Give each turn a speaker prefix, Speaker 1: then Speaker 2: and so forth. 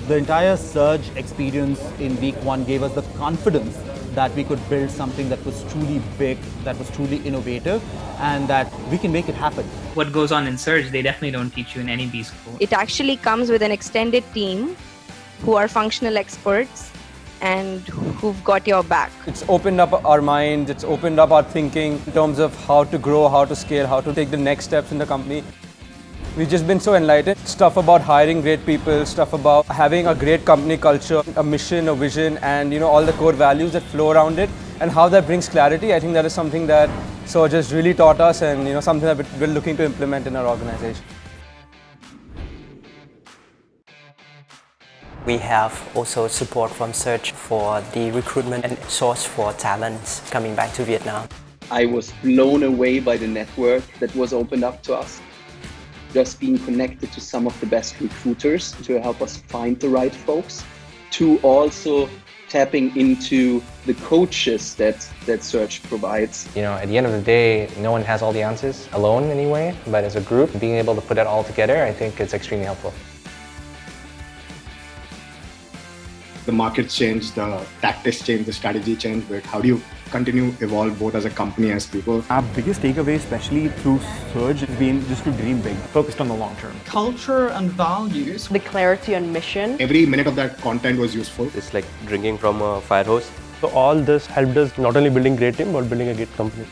Speaker 1: The entire Surge experience in week one gave us the confidence that we could build something that was truly big, that was truly innovative, and that we can make it happen.
Speaker 2: What goes on in Surge, they definitely don't teach you in any B school.
Speaker 3: It actually comes with an extended team who are functional experts and who've got your back.
Speaker 4: It's opened up our minds, it's opened up our thinking in terms of how to grow, how to scale, how to take the next steps in the company. We've just been so enlightened. Stuff about hiring great people, stuff about having a great company culture, a mission, a vision, and all the core values that flow around it, and how that brings clarity. I think that is something that Surge has really taught us, and something that we're looking to implement in our organization.
Speaker 5: We have also support from Surge for the recruitment and source for talents coming back to Vietnam.
Speaker 6: I was blown away by the network that was opened up to us. Just being connected to some of the best recruiters to help us find the right folks, to also tapping into the coaches that Surge provides.
Speaker 7: At the end of the day, no one has all the answers alone anyway, but as a group, being able to put it all together, I think it's extremely helpful.
Speaker 8: The markets change, the tactics change, the strategy change, but how do you continue evolve both as a company as people?
Speaker 9: Our biggest takeaway, especially through Surge, has been just to dream big, focused on the long term.
Speaker 10: Culture and values.
Speaker 11: The clarity on mission.
Speaker 8: Every minute of that content was useful.
Speaker 12: It's like drinking from a fire hose.
Speaker 13: So all this helped us not only building a great team, but building a great company.